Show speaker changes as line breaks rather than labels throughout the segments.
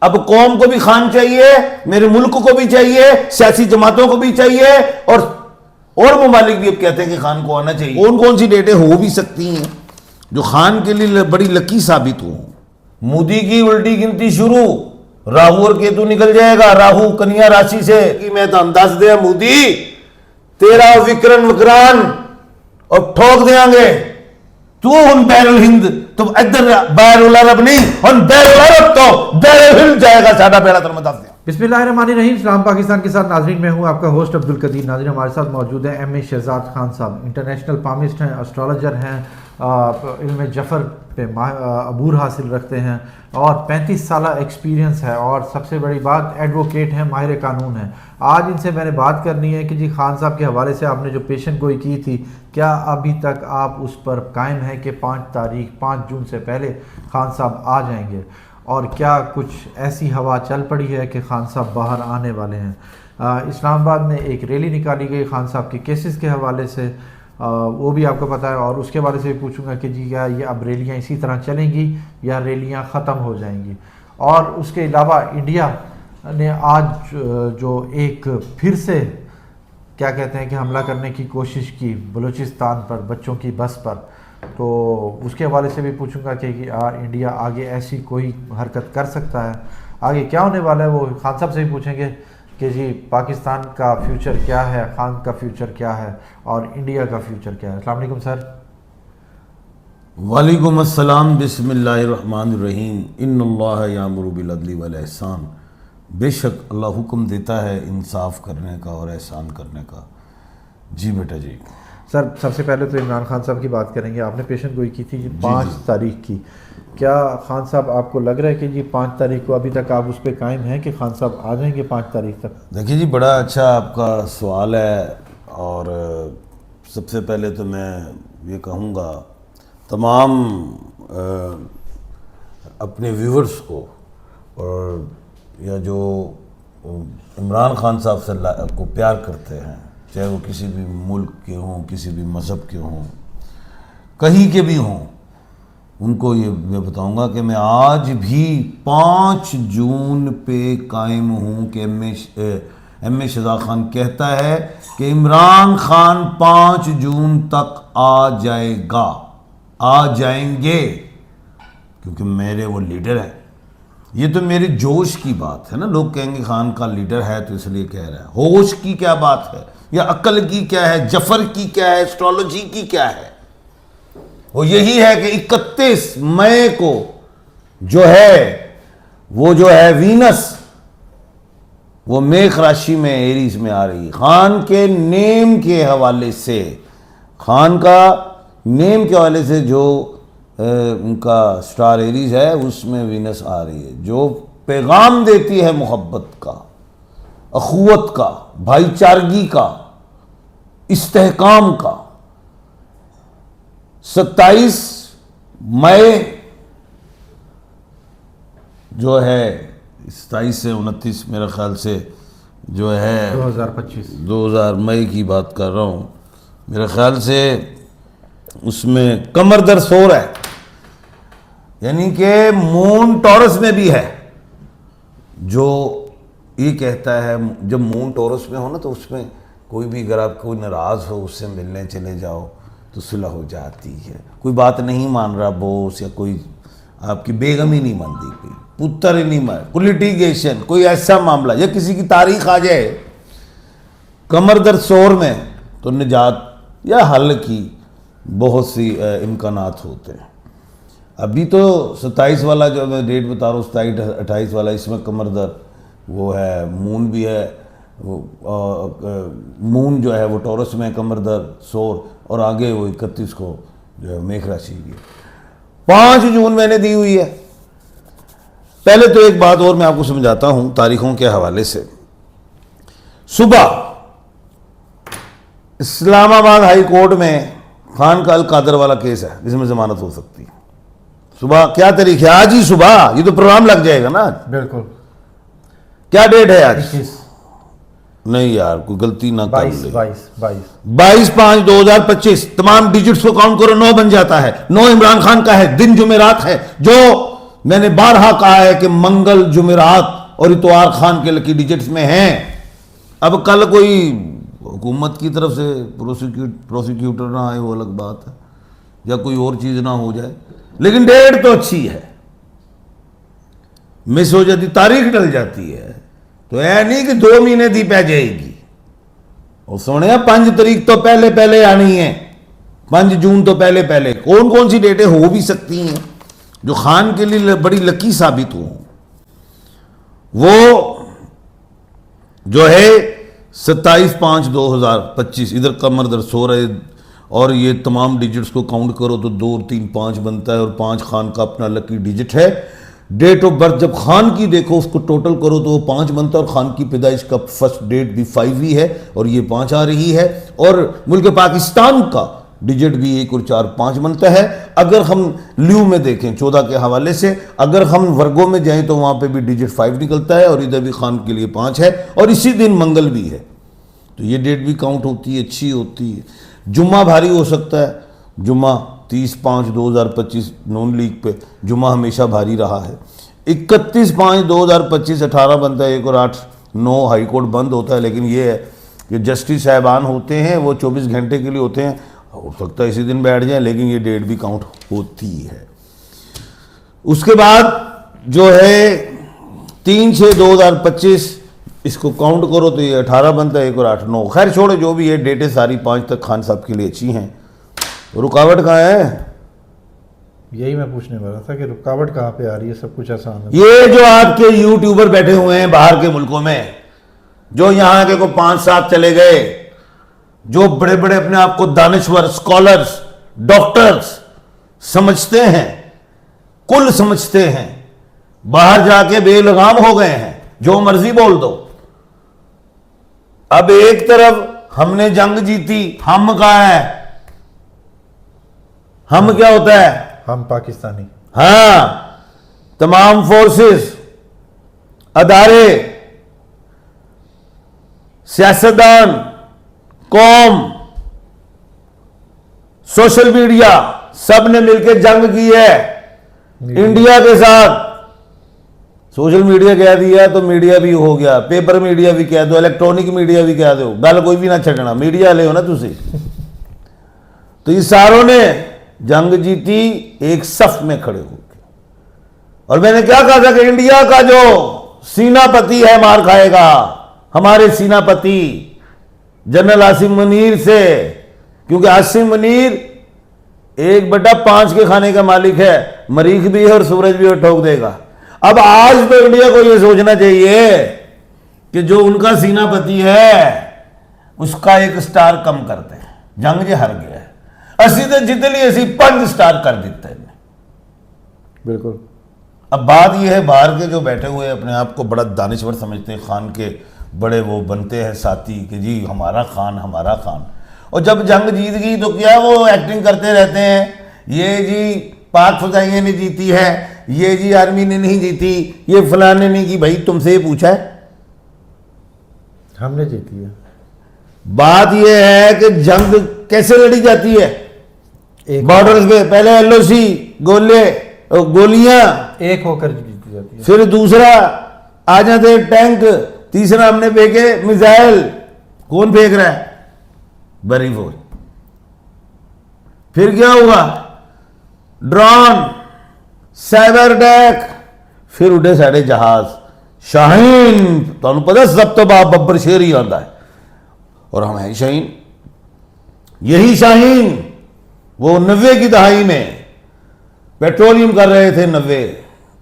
अब कौम को भी खान चाहिए, मेरे मुल्क को भी चाहिए, सियासी जमातों को भी चाहिए, और ममालिक भी अब कहते हैं कि खान को आना चाहिए। कौन कौन सी डेटें हो भी सकती हैं जो खान के लिए बड़ी लकी साबित हो। मोदी की उल्टी गिनती शुरू, राहु और केतु निकल जाएगा, राहु कन्या राशि से कि मैं तो अंदाज दे मोदी तेरा विकरण विक्रान और ठोक देंगे तू उन बैरुल हिंद तो इधर बैरुल अरब नहीं और बैरुल अरब तो बैरुल हिंद जाएगा साडा बेड़ा तर मत दिया।
बिस्मिल्लाहिर्रहमानिर्रहीम। सलाम पाकिस्तान के साथ नाजरीन, मैं हूं आपका होस्ट अब्दुल कदीर। नाजरीन हमारे साथ मौजूद है एम ए शहजाद खान साहब, इंटरनेशनल पामिस्ट हैं, एस्ट्रोलॉजर हैं, इल्म जफ़र पे अबूर हासिल रखते हैं और 35 साल एक्सपीरियंस है और सबसे बड़ी बात एडवोकेट हैं, माहिर कानून हैं। आज इनसे मैंने बात करनी है कि जी खान साहब के हवाले से आपने जो पेशन गोई की थी, क्या अभी तक आप उस पर कायम हैं कि 5 जून से पहले खान साहब आ जाएंगे, और क्या कुछ ऐसी हवा चल पड़ी है कि खान साहब बाहर आने वाले हैं। इस्लामाबाद में एक रैली निकाली गई खान साहब के केसेस के हवाले से, वो भी आपको पता है, और उसके बारे से भी पूछूंगा कि जी क्या ये अब रैलियाँ इसी तरह चलेंगी या रैलियाँ ख़त्म हो जाएंगी। और उसके अलावा इंडिया ने आज जो एक फिर से क्या कहते हैं कि हमला करने की कोशिश की बलूचिस्तान पर, बच्चों की बस पर, तो उसके हवाले से भी पूछूंगा कि इंडिया आगे ऐसी कोई हरकत कर सकता है, आगे क्या होने वाला है, वो खान साहब से भी पूछेंगे कि जी पाकिस्तान का फ्यूचर क्या है, खान का फ्यूचर क्या है और इंडिया का फ्यूचर क्या है। अस्सलाम वालेकुम सर।
वालेकुम अस्सलाम। बिस्मिल्लाहिर्रहमानिर्रहीम। इन्नल्लाह यामुरु बिल अदली वल एहसान। बेशक अल्लाह हुक्म देता है इंसाफ करने का और एहसान करने का। जी बेटा जी।
सर सबसे पहले तो इमरान खान साहब की बात करेंगे। आपने पेशन गोई की थी 5 तारीख की, क्या खान साहब आपको लग रहा है कि जी 5 तारीख को अभी तक आप उस पर कायम हैं कि खान साहब आ जाएंगे 5 तारीख तक?
देखिए जी, बड़ा अच्छा आपका सवाल है, और सबसे पहले तो मैं ये कहूँगा तमाम अपने व्यूवर्स को, और या जो इमरान खान साहब से को प्यार करते हैं, चाहे वो किसी भी मुल्क के हों, किसी भी मज़हब के हों, कहीं के भी हों, उनको ये मैं बताऊंगा कि मैं आज भी 5 जून पे कायम हूँ कि एम ए शहजाद खान कहता है कि इमरान खान 5 जून तक आ जाएगा, आ जाएंगे, क्योंकि मेरे वो लीडर है। ये तो मेरे जोश की बात है ना। लोग कहेंगे खान का लीडर है तो इसलिए कह रहा है। होश की क्या बात है, या अक्ल की क्या है, जफर की क्या है, एस्ट्रोलॉजी की क्या है? वो यही है कि 31 मई को जो है वो जो है वीनस वो मेष राशि में एरीज में आ रही है। खान के नेम के हवाले से, खान का नेम के हवाले से जो उनका स्टार एरीज है उसमें वीनस आ रही है, जो पैगाम देती है मोहब्बत का, अखुवत का, भाईचारगी का, इस्तेहकाम का। 27 मई जो है 27 से 29 मेरे ख्याल से जो है 2000 मई की बात कर रहा हूँ, मेरे ख्याल से उसमें कमर दर सोर है, यानी कि मून टॉरस में भी है। जो ये कहता है जब मून टॉरस में हो ना, तो उसमें कोई भी अगर आप कोई नाराज़ हो उससे मिलने चले जाओ तो सुलह हो जाती है। कोई बात नहीं मान रहा बॉस, या कोई आपकी बेगम ही नहीं मानती, कोई पुत्र ही नहीं मान, कोई लिटिगेशन, कोई ऐसा मामला, या किसी की तारीख आ जाए कमर दर सोर में, तो निजात या हल की बहुत सी इम्कानात होते हैं। अभी तो 27 वाला जो मैं डेट बता रहा हूँ, 27-28 वाला, इसमें कमर दर वो है, मून भी है, मून जो है वो टॉरस में, कमर दर सोर, और आगे वो 31 को जो है मेष राशि की 5 जून मैंने दी हुई है। पहले तो एक बात और मैं आपको समझाता हूँ तारीखों के हवाले से। सुबह इस्लामाबाद हाई कोर्ट में खान का अल कादर वाला केस है जिसमें जमानत हो सकती है। सुबह क्या तारीख है? आज ही सुबह, ये तो प्रोग्राम लग जाएगा ना।
बिल्कुल।
क्या डेट है आज? नहीं यार, कोई गलती ना कर ले। 22/5/2025। तमाम डिजिट्स को काउंट करो, 9 बन जाता है। 9 इमरान खान का है, दिन जुमेरात है, जो मैंने बारहा कहा है कि मंगल, जुमेरात और इतवार खान के लकी डिजिट्स में हैं। अब कल कोई हुकूमत की तरफ से प्रोसिक्यूटर ना आए वो अलग बात है, या कोई और चीज़ ना हो जाए, लेकिन डेट तो अच्छी है। मिस हो जाती, तारीख डल जाती है तो ऐ नहीं कि 2 महीने दी पै जाएगी। और सुने 5 तारीख तो पहले पहले आनी है, 5 जून तो पहले पहले। कौन कौन सी डेटें हो भी सकती हैं जो खान के लिए बड़ी लकी साबित हो? वो जो है 27/5/2025, इधर कमर दर्द सो रहे, और ये तमाम डिजिट्स को काउंट करो तो 2, 3, 5 बनता है, और 5 खान का अपना लकी डिजिट है। डेट ऑफ बर्थ जब खान की देखो उसको टोटल करो तो वो 5 बनता है, और खान की पैदाइश का फर्स्ट डेट भी 5 ही है और ये 5 आ रही है। और मुल्क पाकिस्तान का डिजिट भी 1 और 4 5 बनता है। अगर हम ल्यू में देखें 14 के हवाले से, अगर हम वर्गों में जाएं तो वहाँ पे भी डिजिट 5 निकलता है, और इधर भी खान के लिए 5 है, और इसी दिन मंगल भी है, तो ये डेट भी काउंट होती है, अच्छी होती है। जुम्मा भारी हो सकता है, जुम्मा 30/5/2025 नून लीग पे जुम्मा हमेशा भारी रहा है। 31/5/2025 18 बनता है, 1 और 8 9 हाई कोर्ट बंद होता है, लेकिन ये है कि जस्टिस साहबान होते हैं वो 24 घंटे के लिए होते हैं, हो सकता है इसी दिन बैठ जाए, लेकिन ये डेट भी काउंट होती है। उसके बाद जो है 3/6/2025 इसको काउंट करो तो ये 18 बनता है, 1 और 8 9। खैर छोड़ो, जो भी है डेटें सारी 5 तक खान साहब के लिए अच्छी हैं। रुकावट कहाँ है?
यही मैं पूछने वाला था कि रुकावट कहाँ पे आ रही है? सब कुछ आसान है।
ये जो आपके यूट्यूबर बैठे हुए हैं बाहर के मुल्कों में, जो यहाँ के को 5-7 चले गए, जो बड़े बड़े अपने आप को दानिश्वर, स्कॉलर्स, डॉक्टर्स समझते हैं, कुल समझते हैं, बाहर जाके बेलगाम हो गए हैं, जो मर्जी बोल दो। अब एक तरफ हमने जंग जीती, हम कहाँ है? हम क्या होता है?
हम पाकिस्तानी।
हाँ, तमाम फोर्सेस, अदारे, सियासतदान, कौम, सोशल मीडिया, सब ने मिलकर जंग की है इंडिया के साथ। सोशल मीडिया कह दिया तो मीडिया भी हो गया, पेपर मीडिया भी कह दो, इलेक्ट्रॉनिक मीडिया भी कह दो, गल कोई भी ना छड़ना, मीडिया ले हो ना तुसी। तो ये सारों ने जंग जीती एक सफ में खड़े होकर। और मैंने क्या कहा था कि इंडिया का जो सेनापति है मार खाएगा। हमारे सेनापति जनरल आसिम मुनीर से, क्योंकि आसिम मुनीर 1/5 के खाने का मालिक है, मरीख भी है और सूरज भी और ठोक देगा। अब आज तो इंडिया को यह सोचना चाहिए कि जो उनका सेनापति है उसका 1 स्टार कम करते हैं। जंग जे हार गया है, असी तो जित लिए असी 5 स्टार कर देते हैं।
बिल्कुल।
अब बात यह है, बाहर के जो बैठे हुए अपने आप को बड़ा दानिश्वर समझते हैं, खान के बड़े वो बनते हैं साथी कि जी हमारा खान, हमारा खान। और जब जंग जीत गई तो क्या वो एक्टिंग करते रहते हैं, ये जी पाक फौजाइयों ने जीती है, ये जी आर्मी ने नहीं जीती, ये फलाने ने की। भाई तुमसे ये पूछा है?
हमने जीती है।
बात यह है कि जंग कैसे लड़ी जाती है? बॉर्डर्स पे पहले एलओसी, गोलियां
एक होकर जीती जाती है,
फिर दूसरा आ जाते टैंक, तीसरा हमने फेंके मिसाइल। कौन फेंक रहा है? बड़ी फौज। फिर क्या हुआ? ड्रोन, साइबर अटैक, फिर उठे साढ़े जहाज शाहीन। तो पता सब तो बाप बब्बर शेर ही आता है, और हम हैं शाहीन। यही शाहीन वो 90 की दहाई में पेट्रोलियम कर रहे थे। 90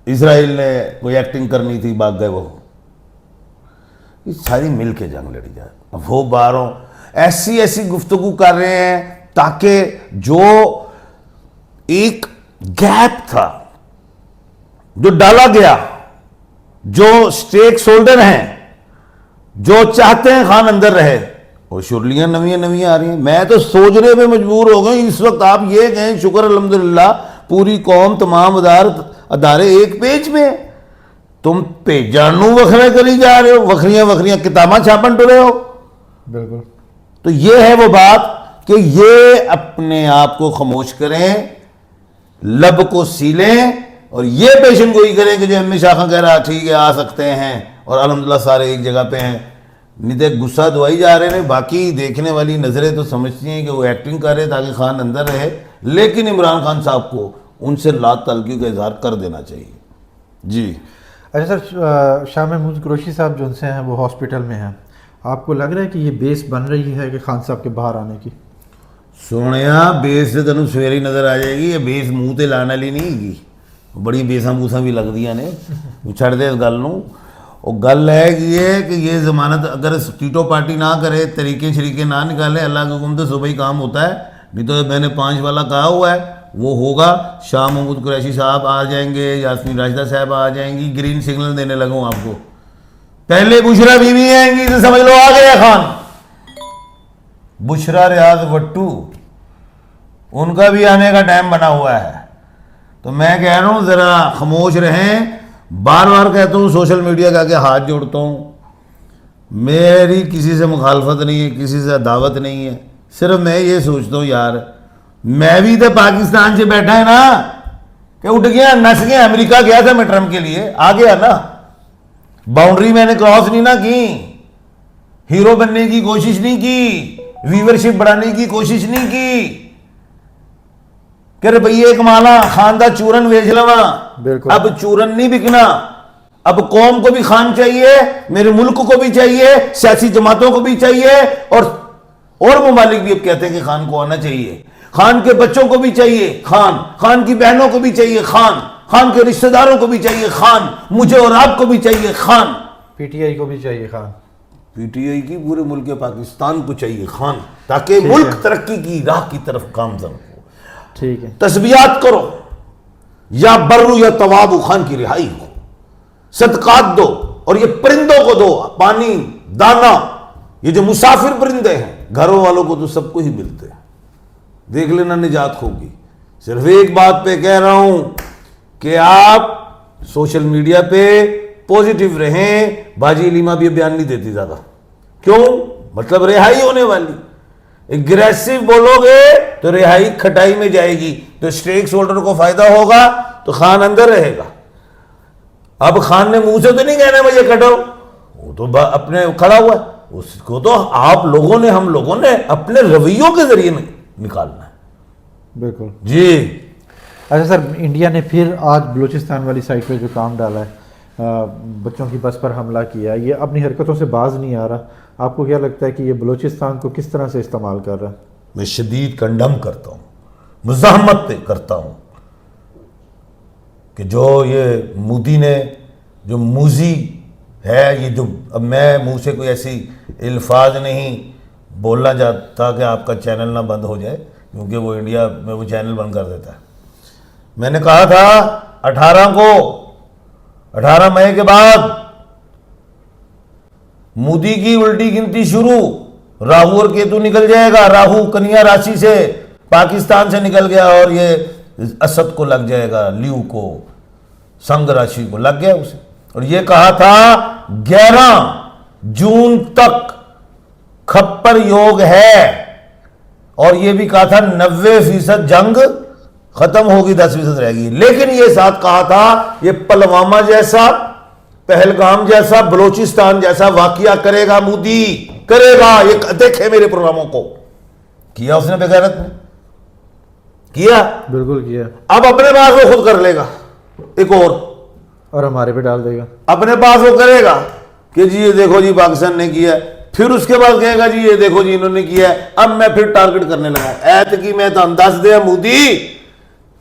इसराइल ने कोई एक्टिंग करनी थी, भाग गए वो। ये सारी मिल के जंग लड़ी जाए। वो बारों ऐसी ऐसी गुफ्तगू कर रहे हैं ताकि जो एक गैप था जो डाला गया, जो स्टेक होल्डर हैं, जो चाहते हैं खान अंदर रहे, वो शुरलियां नवी नवी आ रही हैं। मैं तो सोचने पे मजबूर हो गई इस वक्त। आप ये कहें शुक्र अल्हम्दुलिल्लाह पूरी कौम तमाम अदारे एक पेज में, तुम पेजानू वखरे करी जा रहे हो, वखरियां वखरियां किताबां छापन टुरे हो।
बिल्कुल।
तो ये है वो बात कि ये अपने आप को खामोश करें, लब को सीलें और ये पेशन गोई करें कि जो एम ए शाह खां कह रहा ठीक है आ सकते हैं और अल्हम्दुलिल्लाह सारे एक जगह पे हैं, नहीं तो गुस्सा दवाई जा रहे हैं। बाकी देखने वाली नज़रें तो समझती हैं कि वो एक्टिंग कर रहे ताकि खान अंदर रहे, लेकिन इमरान खान साहब को उनसे लात तलकी का इजहार कर देना चाहिए। जी
अच्छा सर, शाह महमूद कुरैशी साहब जो उनसे हैं वो हॉस्पिटल में हैं, आपको लग रहा है कि ये बेस बन रही है कि खान साहब के बाहर आने की?
सोनिया बेस से तेन सवेरे ही नज़र आ जाएगी, ये बेस मूँह ते लाने वाली नहीं हैगी, बड़ी बेसा बूसा भी लगदियां ने, छड़ दे इस गल नूं। और गल है कि ये ज़मानत अगर टीटो पार्टी ना करे, तरीके शरीके ना निकाले, अल्लाह के हुक्म से सुबह ही काम होता है, नहीं तो मैंने 5 वाला कहा हुआ है वो होगा। शाह महमूद कुरैशी साहब आ जाएंगे, यास्मीन राशिदा साहब आ जाएंगी, ग्रीन सिग्नल देने लगूँ आपको। पहले बुशरा बीवी आएंगी तो समझ लो आ गया खान। बुशरा रियाज वट्टू, उनका भी आने का टाइम बना हुआ है। तो मैं कह रहा हूँ ज़रा खामोश रहें। बार बार कहता हूँ सोशल मीडिया का आगे हाथ जोड़ता हूँ, मेरी किसी से मुखालफत नहीं है, किसी से दावत नहीं है, सिर्फ मैं ये सोचता हूँ यार मैं भी तो पाकिस्तान से बैठा है ना, कि उठ गया नस गया, अमेरिका गया था मैं ट्रम्प के लिए, आ गया ना, बाउंड्री मैंने क्रॉस नहीं ना की, हीरो बनने की कोशिश नहीं की, व्यूवरशिप बढ़ाने की कोशिश नहीं की, कह रहे भैया एक माला खान दा चूरन वेच लवा। अब चूरन नहीं बिकना, अब कौम को भी खान चाहिए, मेरे मुल्क को भी चाहिए, सियासी जमातों को भी चाहिए, और ममालिक भी अब कहते हैं कि खान को आना चाहिए, खान के बच्चों को भी चाहिए खान, खान की बहनों को भी चाहिए खान, खान के रिश्तेदारों को भी चाहिए खान, मुझे और आपको भी चाहिए खान,
पीटीआई को भी चाहिए खान,
पीटीआई की पूरे मुल्क पाकिस्तान को चाहिए खान, ताकि मुल्क तरक्की की राह की तरफ गामजन हो।
ठीक है,
तस्बियात करो, या बर्रू या तवाबू खान की रिहाई हो, सदकात दो, और ये परिंदों को दो पानी दाना, ये जो मुसाफिर परिंदे हैं घरों वालों को तो सबको ही मिलते हैं, देख लेना निजात होगी। सिर्फ एक बात पे कह रहा हूं कि आप सोशल मीडिया पे पॉजिटिव रहें। बाजी लीमा भी बयान नहीं देती ज्यादा, क्यों? मतलब रिहाई होने वाली, एग्रेसिव बोलोगे तो रिहाई खटाई में जाएगी, तो स्टेक होल्डर को फायदा होगा, तो खान अंदर रहेगा। अब खान ने मुंह से तो नहीं कहना मुझे कटो, वो तो अपने खड़ा हुआ है, उसको तो आप लोगों ने, हम लोगों ने अपने रवैयों के जरिए निकालना है।
बिल्कुल
जी।
अच्छा सर, इंडिया ने फिर आज बलूचिस्तान वाली साइड पे जो काम डाला है, बच्चों की बस पर हमला किया, ये अपनी हरकतों से बाज नहीं आ रहा, आपको क्या लगता है कि ये बलूचिस्तान को किस तरह से इस्तेमाल कर रहा है?
मैं शदीद कंडम करता हूँ, मुज़ाहमत करता हूँ कि जो ये मोदी ने, जो मूजी है, ये जो, अब मैं मुंह से कोई ऐसी अल्फाज नहीं बोलना चाहता कि आपका चैनल ना बंद हो जाए, क्योंकि वो इंडिया में वो चैनल बंद कर देता है। मैंने कहा था 18 मई के बाद मोदी की उल्टी गिनती शुरू, राहु और केतु निकल जाएगा, राहु कन्या राशि से पाकिस्तान से निकल गया और ये असद को लग जाएगा, ल्यू को, संघ राशि को लग गया उसे। और ये कहा था 11 जून तक खप्पर योग है, और ये भी कहा था 90% जंग खत्म होगी, 10% रहेगी। लेकिन ये साथ कहा था ये पुलवामा जैसा, पहलगाम जैसा, बलोचिस्तान जैसा वाकया करेगा मोदी, करेगा, ये देखे मेरे प्रोग्रामों को। किया उसने बेगैरत में, किया, बिल्कुल किया। अब अपने पास वो खुद कर लेगा एक और हमारे पे डाल देगा, अपने पास वो करेगा कि जी ये देखो जी पाकिस्तान ने किया, फिर उसके बाद कहेगा जी ये देखो जी इन्होंने किया है, अब मैं फिर टारगेट करने लगा। ऐत की मैं तो अंदाज दे मोदी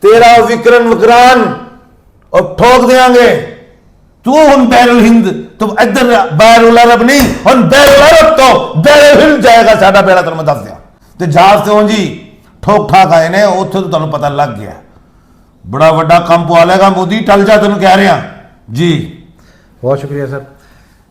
तेरा विकरान और ठोक देंगे तू उन बैरुल हिंद, तुम इधर बैरुल अरब नहीं, हम बैरुल अरब तो बैरुल हिंद जाएगा साडा बेड़ा, तुम दस दिया ते जहाज से जी ठोक ठाक आए ने, उत्थे तो तुहानू पता लग गया, बड़ा वड्डा काम पवा लेगा मोदी, टल जा तेन कह रहे हैं जी।
बहुत शुक्रिया सर।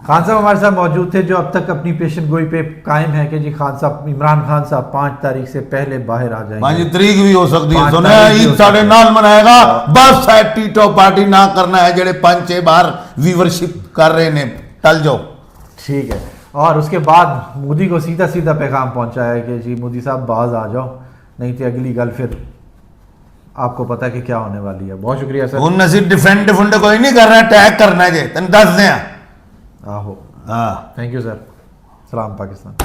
खान साहब हमारे साथ मौजूद थे, जो अब तक अपनी पेशन गोई पे कायम है कि जी खान साहब, इमरान खान साहब 5 तारीख से पहले बाहर आ जाएंगे।
5 तारीख भी हो सकती है, सुना ईद साढ़े नाल मनाएगा, बस है टीटो पार्टी ना करना है, जेडे 5-6 बार व्यूवरशिप कर रहे ने, टल जाओ।
ठीक है, और उसके बाद मोदी को सीधा सीधा पैगाम पहुंचाया कि जी मोदी साहब बाज आ जाओ, नहीं तो अगली गल फिर आपको पता है कि क्या होने वाली है। बहुत शुक्रिया सर।
उन नसीब डिफेंड डिफेंड कोई नहीं करना, टैग करना है जे तेन दस दें।
आहो,
हाँ
थैंक यू सर। सलाम पाकिस्तान।